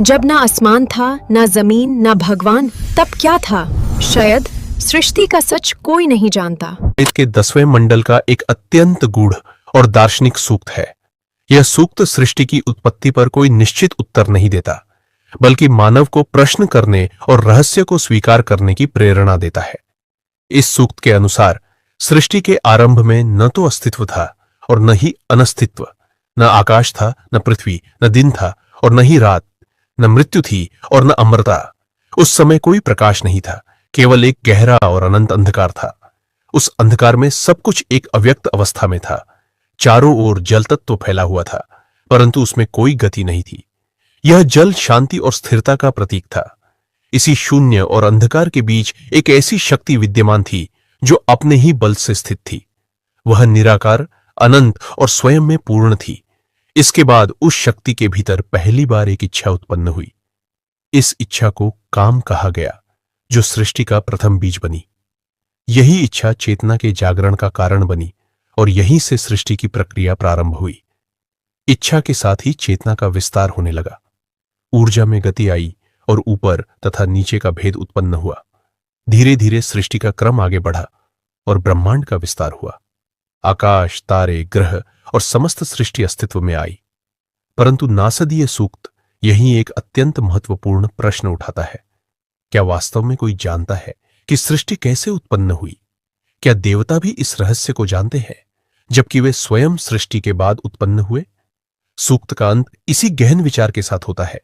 जब ना आसमान था, ना जमीन, ना भगवान, तब क्या था? शायद सृष्टि का सच कोई नहीं जानता। वेद के 10वें मंडल का एक अत्यंत गूढ़ और दार्शनिक सूक्त है। यह सूक्त सृष्टि की उत्पत्ति पर कोई निश्चित उत्तर नहीं देता, बल्कि मानव को प्रश्न करने और रहस्य को स्वीकार करने की प्रेरणा देता है। इस सूक्त के अनुसार सृष्टि के आरंभ में न तो अस्तित्व था और न ही अनस्तित्व, न आकाश था, न पृथ्वी, न दिन था और न ही रात, न मृत्यु थी और न अमरता। उस समय कोई प्रकाश नहीं था, केवल एक गहरा और अनंत अंधकार था। उस अंधकार में सब कुछ एक अव्यक्त अवस्था में था। चारों ओर जल तत्व फैला हुआ था, परंतु उसमें कोई गति नहीं थी। यह जल शांति और स्थिरता का प्रतीक था। इसी शून्य और अंधकार के बीच एक ऐसी शक्ति विद्यमान थी जो अपने ही बल से स्थित थी। वह निराकार, अनंत और स्वयं में पूर्ण थी। इसके बाद उस शक्ति के भीतर पहली बार एक इच्छा उत्पन्न हुई। इस इच्छा को काम कहा गया, जो सृष्टि का प्रथम बीज बनी। यही इच्छा चेतना के जागरण का कारण बनी और यहीं से सृष्टि की प्रक्रिया प्रारंभ हुई। इच्छा के साथ ही चेतना का विस्तार होने लगा। ऊर्जा में गति आई और ऊपर तथा नीचे का भेद उत्पन्न हुआ। धीरे धीरे सृष्टि का क्रम आगे बढ़ा और ब्रह्मांड का विस्तार हुआ। आकाश, तारे, ग्रह और समस्त सृष्टि अस्तित्व में आई। परंतु नासदीय सूक्त यही एक अत्यंत महत्वपूर्ण प्रश्न उठाता है। क्या वास्तव में कोई जानता है कि सृष्टि कैसे उत्पन्न हुई? क्या देवता भी इस रहस्य को जानते हैं, जबकि वे स्वयं सृष्टि के बाद उत्पन्न हुए? सूक्त का अंत इसी गहन विचार के साथ होता है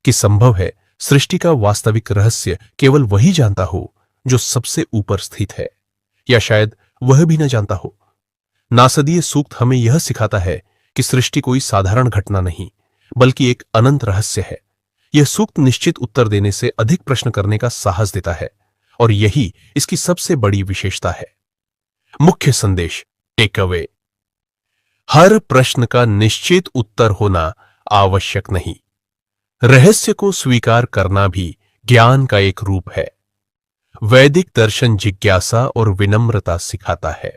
कि संभव है सृष्टि का वास्तविक रहस्य केवल वही जानता हो जो सबसे ऊपर स्थित है, या शायद वह भी न जानता हो। नासदीय सूक्त हमें यह सिखाता है कि सृष्टि कोई साधारण घटना नहीं, बल्कि एक अनंत रहस्य है। यह सूक्त निश्चित उत्तर देने से अधिक प्रश्न करने का साहस देता है, और यही इसकी सबसे बड़ी विशेषता है। मुख्य संदेश, टेक अवे: हर प्रश्न का निश्चित उत्तर होना आवश्यक नहीं। रहस्य को स्वीकार करना भी ज्ञान का एक रूप है। वैदिक दर्शन जिज्ञासा और विनम्रता सिखाता है।